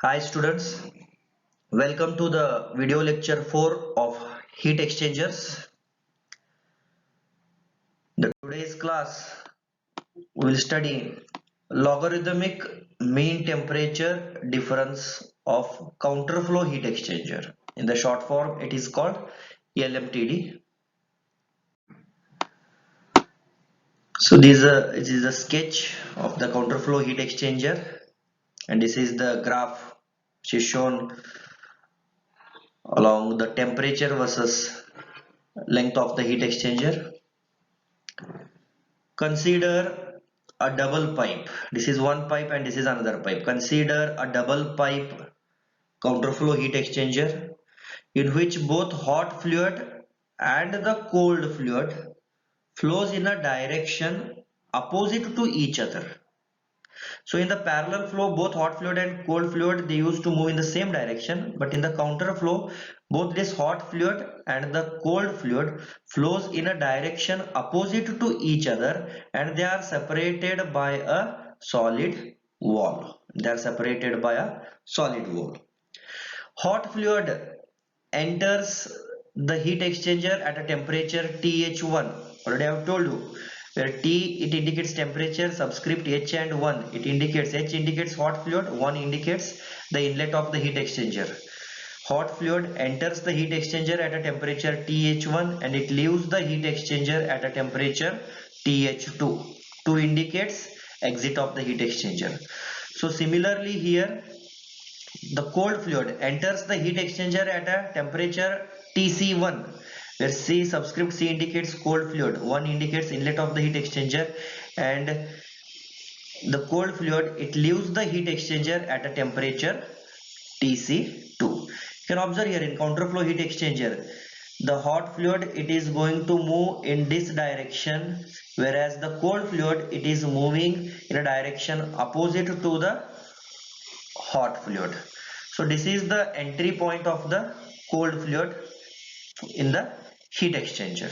Hi students, welcome to the video lecture 4 of heat exchangers. The today's class we will study logarithmic mean temperature difference of counterflow heat exchanger. In the short form it is called LMTD. So this is a sketch of the counterflow heat exchanger and this is the graph which is shown along the temperature versus length of the heat exchanger. Consider a double pipe. This is one pipe and this is another pipe. Consider a double pipe counterflow heat exchanger in which both hot fluid and the cold fluid flows in a direction opposite to each other. So in the parallel flow, both hot fluid and cold fluid, they used to move in the same direction, but in the counter flow, both this hot fluid and the cold fluid flows in a direction opposite to each other, and they are separated by a solid wall. They are separated by a solid wall. Hot fluid enters the heat exchanger at a temperature TH1. Already I have told you where T it indicates temperature, subscript H and 1 it indicates H indicates hot fluid, 1 indicates the inlet of the heat exchanger. Hot fluid enters the heat exchanger at a temperature TH1 and it leaves the heat exchanger at a temperature TH2. 2 indicates exit of the heat exchanger. So similarly here the cold fluid enters the heat exchanger at a temperature Tc1 where C subscript C indicates cold fluid, 1 indicates inlet of the heat exchanger, and the cold fluid it leaves the heat exchanger at a temperature Tc2. You can observe here in counterflow heat exchanger the hot fluid it is going to move in this direction, whereas the cold fluid it is moving in a direction opposite to the hot fluid. So this is the entry point of the cold fluid in the heat exchanger.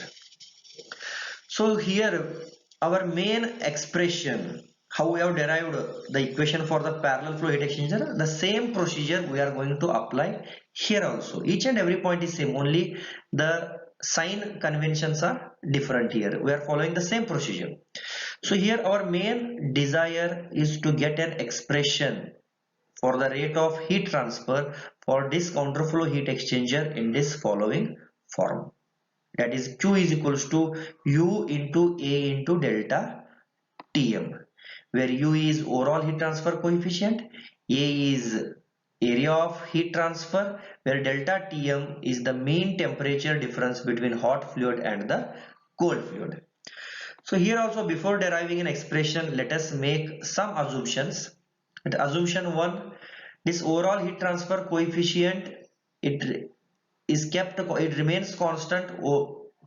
So here our main expression, how we have derived the equation for the parallel flow heat exchanger, the same procedure we are going to apply here also. Each and every point is same, only the sign conventions are different here. We are following the same procedure. So here our main desire is to get an expression for the rate of heat transfer for this counterflow heat exchanger in this following form, that is Q is equals to U into A into delta Tm, where U is overall heat transfer coefficient, A is area of heat transfer, where delta Tm is the mean temperature difference between hot fluid and the cold fluid. So here also, before deriving an expression, let us make some assumptions. Assumption 1, this overall heat transfer coefficient it it remains constant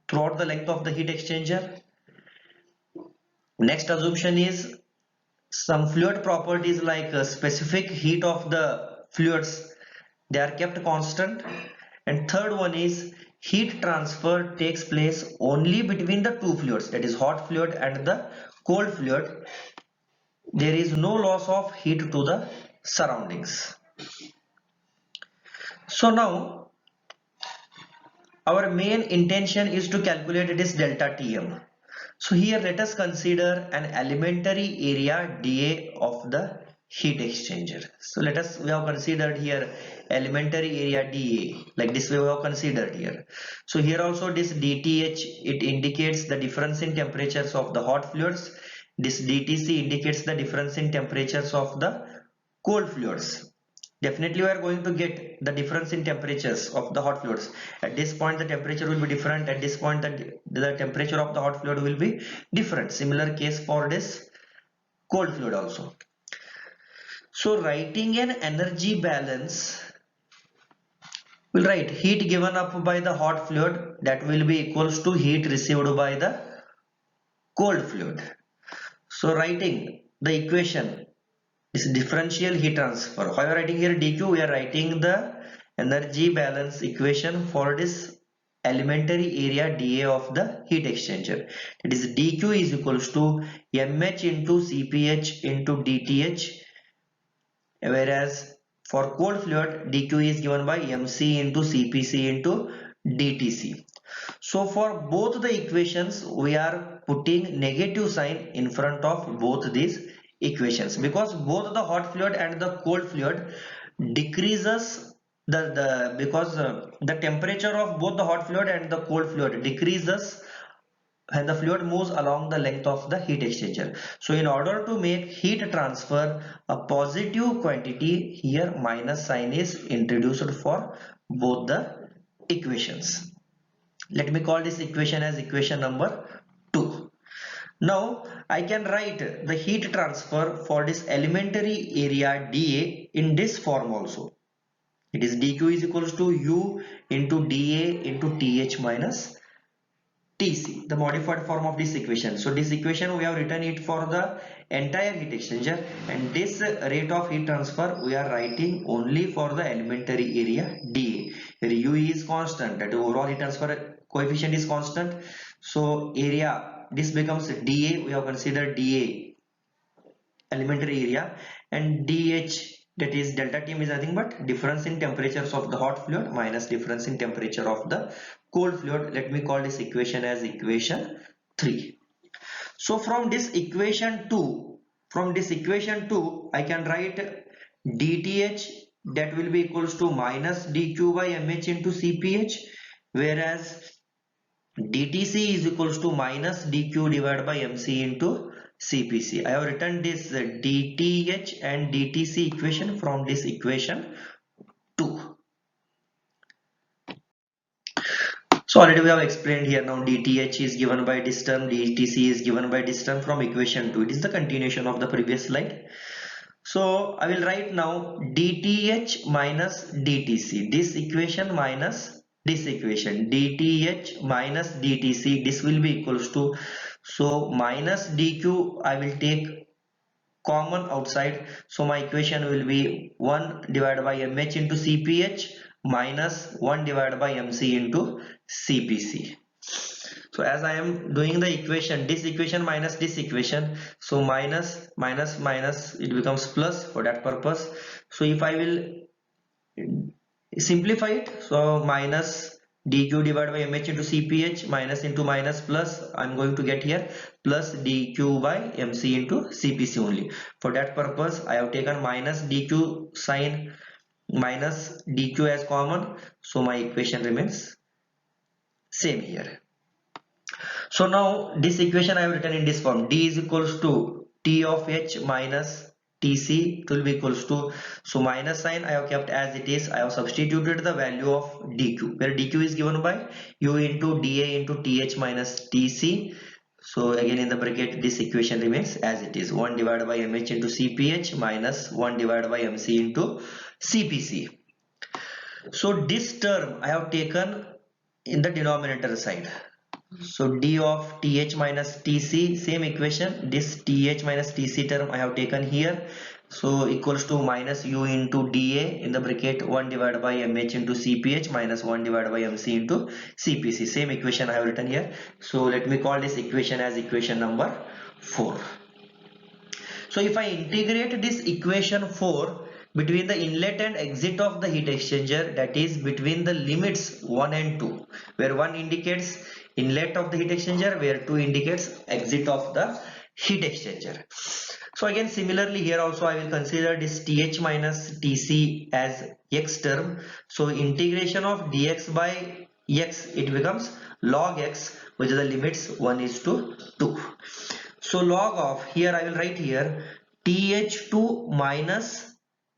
throughout the length of the heat exchanger. Next assumption is some fluid properties like specific heat of the fluids, they are kept constant. And third one is heat transfer takes place only between the two fluids, that is hot fluid and the cold fluid. There is no loss of heat to the surroundings. So now our main intention is to calculate this delta Tm. So here let us consider an elementary area dA of the heat exchanger. So we have considered here elementary area dA, like this way we have considered here. So here also this dTh it indicates the difference in temperatures of the hot fluids. This dTc indicates the difference in temperatures of the cold fluids. Definitely we are going to get the difference in temperatures of the hot fluids. At this point the temperature will be different, at this point the temperature of the hot fluid will be different. Similar case for this cold fluid also. So writing an energy balance, we'll write heat given up by the hot fluid that will be equals to heat received by the cold fluid. So writing the equation, this differential heat transfer. Why we are writing here dq? We are writing the energy balance equation for this elementary area dA of the heat exchanger. It is dq is equals to mh into cph into dth, whereas For cold fluid, dq is given by mc into cpc into dtc. So for both the equations, we are putting negative sign in front of both these equations, because both the hot fluid and the cold fluid decreases the because the temperature of both the hot fluid and the cold fluid decreases and the fluid moves along the length of the heat exchanger. So in order to make heat transfer a positive quantity, here minus sign is introduced for both the equations. Let me call this equation as equation number 2. Now I can write the heat transfer for this elementary area dA in this form also. It is dq is equals to u into dA into th minus Tc, the modified form of this equation. So this equation we have written it for the entire heat exchanger, and this rate of heat transfer we are writing only for the elementary area dA. Here u is constant, that overall heat transfer coefficient is constant. So area, this becomes dA, we have considered dA elementary area, and dH, that is delta Tm, is nothing but difference in temperatures of the hot fluid minus difference in temperature of the cold fluid. Let me call this equation as equation 3. So from this equation 2, I can write dTh, that will be equals to minus dq by mh into cph, whereas dTc is equals to minus dq divided by mc into cpc. I have written this dTh and dTc equation from this equation 2. So already we have explained here. Now dTh is given by this term, dTc is given by this term from equation 2. It is the continuation of the previous slide. So I will write now dTh minus dTc, this equation minus this equation, dTh minus dTc, this will be equals to, so minus dq I will take common outside, so my equation will be 1 divided by mh into cph minus 1 divided by mc into cpc. So as I am doing the equation, this equation minus this equation, so minus minus minus, it becomes plus for that purpose. So if I will simplify it, so minus dq divided by mh into cph minus into minus plus, I'm going to get here plus dq by mc into cpc only. For that purpose I have taken minus dq sign, minus dq as common, so my equation remains same here. So now this equation I have written in this form, d is equals to T of h minus Tc, it will be equals to, so minus sign I have kept as it is. I have substituted the value of dq, where dq is given by u into dA into Th minus Tc. So again in the bracket this equation remains as it is, 1 divided by mh into cph minus 1 divided by mc into cpc. So this term I have taken in the denominator side. So d of Th minus Tc, same equation, this Th minus Tc term I have taken here. So equals to minus u into dA in the bracket 1 divided by mh into cph minus 1 divided by mc into cpc. Same equation I have written here. So let me call this equation as equation number 4. So if I integrate this equation 4 between the inlet and exit of the heat exchanger, that is between the limits 1 and 2, where 1 indicates inlet of the heat exchanger, where 2 indicates exit of the heat exchanger. So again similarly here also I will consider this Th minus Tc as x term. So integration of dx by x, it becomes log x, which is the limits 1 is to 2. So log of, here I will write here Th2 minus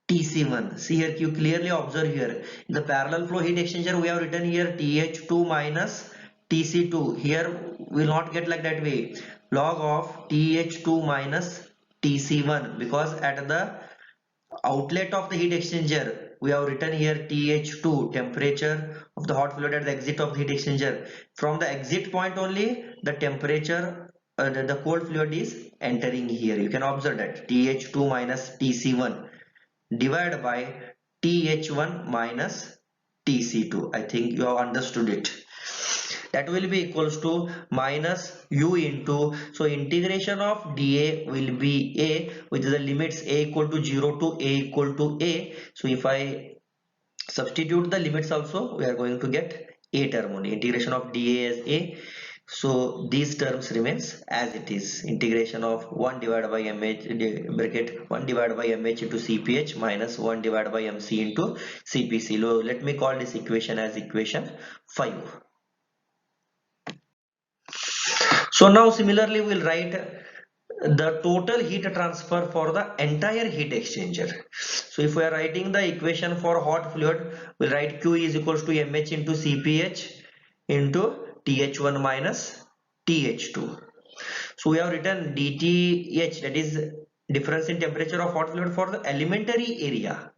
Tc1. See here, you clearly observe here in the parallel flow heat exchanger we have written here Th2 minus Tc2. Here we will not get like that way. Log of Th2 minus Tc1, because at the outlet of the heat exchanger we have written here Th2, temperature of the hot fluid at the exit of the heat exchanger. From the exit point only the temperature, the cold fluid is entering here. You can observe that Th2 minus Tc1 divided by Th1 minus Tc2. I think you have understood it. that will be equals to minus u into, so integration of dA will be a, which is the limits a equal to 0 to a equal to a. So if I substitute the limits also, we are going to get a term only, integration of dA as a. So these terms remains as it is, integration of 1 divided by mh bracket 1 divided by mh into cph minus 1 divided by mc into cpc. So let me call this equation as equation 5. So now similarly we'll write the total heat transfer for the entire heat exchanger. So if we are writing the equation for hot fluid, we'll write q is equals to mh into cph into th1 minus th2. So we have written dTh, that is difference in temperature of hot fluid for the elementary area.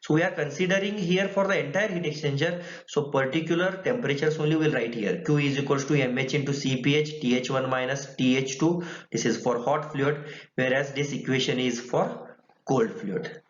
So we are considering here for the entire heat exchanger, so particular temperatures only will write here. Q is equals to mh into cph th1 minus th2. This is for hot fluid, whereas this equation is for cold fluid.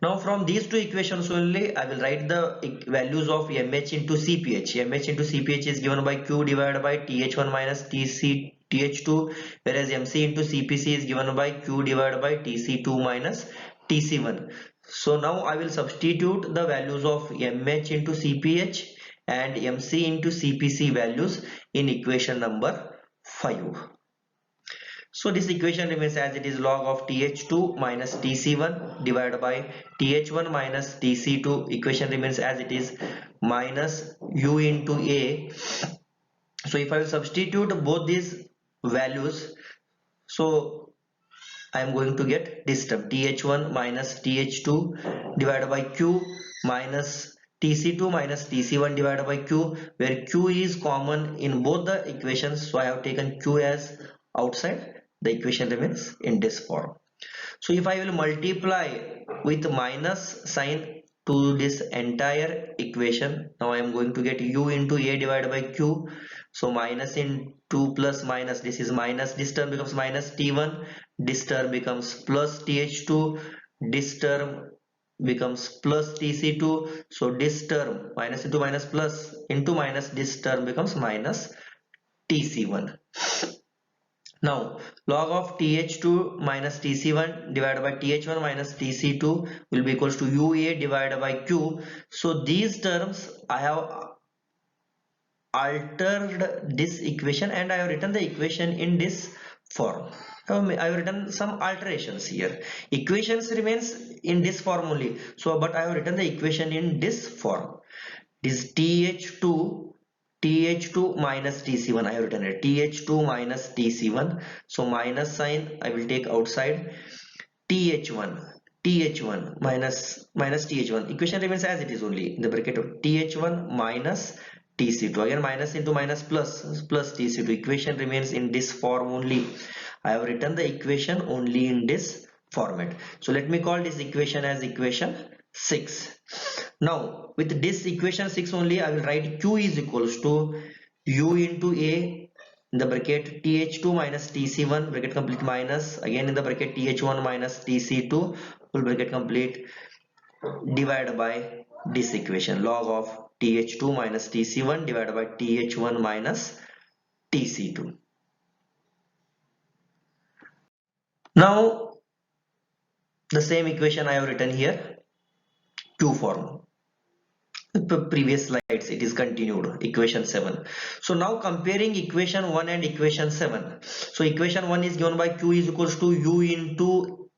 Now from these two equations only I will write the values of mh into cph. mh into cph is given by q divided by th1 minus th2, whereas mc into cpc is given by q divided by tc2 minus tc1. So now I will substitute the values of mh into cph and mc into cpc values in equation number 5. So this equation remains as it is, log of th2 minus tc1 divided by th1 minus tc2. Equation remains as it is, minus u into a. So if I will substitute both these values, so I am going to get this term th1 minus th2 divided by q minus tc2 minus tc1 divided by q, where q is common in both the equations. So I have taken q as outside. The equation remains in this form. So if I will multiply with minus sign to this entire equation, now I am going to get u into a divided by q. So minus into plus minus, this is minus, this term becomes minus t1, this term becomes plus th2, this term becomes plus tc2. So this term minus into minus plus into minus, this term becomes minus tc1. Now log of th2 minus tc1 divided by th1 minus tc2 will be equals to ua divided by q. So these terms I have altered this equation and I have written the equation in this form. I have written some alterations here. Equations remains in this form only. So but I have written the equation in this form. This th2 minus tc1, I have written it th2 minus tc1. So minus sign I will take outside, th1 minus th1. Equation remains as it is only in the bracket of th1 minus tc2. Again minus into minus plus tc2. Equation remains in this form only. I have written the equation only in this format. So let me call this equation as equation 6. Now with this equation 6 only, I will write q is equals to u into a in the bracket th2 minus tc1 bracket complete minus again in the bracket th1 minus tc2 full bracket complete divided by this equation, log of th2 minus tc1 divided by th1 minus tc2. Now the same equation I have written here, q form. The previous slides it is continued, equation 7. So now comparing equation 1 and equation 7. So equation 1 is given by q is equals to u into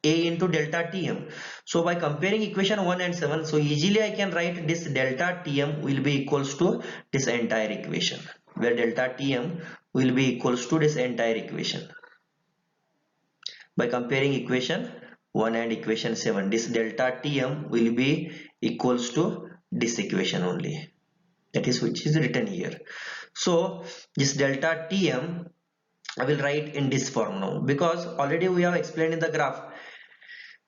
a into delta tm. So by comparing equation 1 and 7, so easily I can write this delta tm will be equals to this entire equation, where delta tm will be equals to this entire equation. By comparing equation 1 and equation 7, this delta tm will be equals to this equation only, that is which is written here. So this delta tm I will write in this form now, because already we have explained in the graph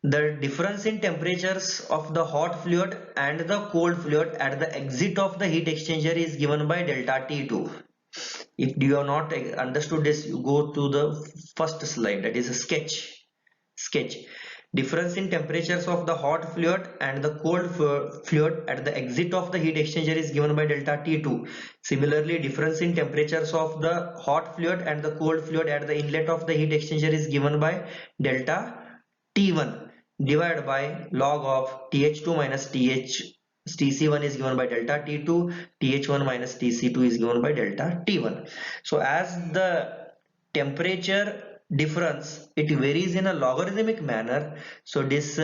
the difference in temperatures of the hot fluid and the cold fluid at the exit of the heat exchanger is given by delta T2. If you have not understood this, you go to the first slide, that is a sketch. difference in temperatures of the hot fluid and the cold fluid at the exit of the heat exchanger is given by delta T2. Similarly, difference in temperatures of the hot fluid and the cold fluid at the inlet of the heat exchanger is given by delta T1 divided by log of TH2 minus TC1 is given by delta T2, TH1 minus TC2 is given by delta T1. So as the temperature difference, it varies in a logarithmic manner, so this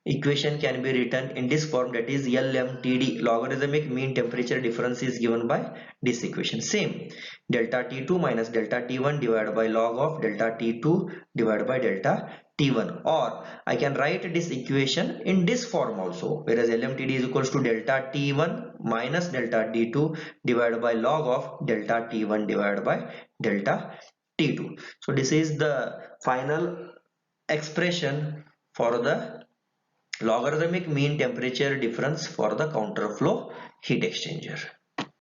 equation can be written in this form, that is LMTD, logarithmic mean temperature difference, is given by this equation. Same, delta T2 minus delta T1 divided by log of delta T2 divided by delta T1, or I can write this equation in this form also, whereas LMTD is equals to delta T1 minus delta T2 divided by log of delta T1 divided by delta T2. So this is the final expression for the logarithmic mean temperature difference for the counterflow heat exchanger.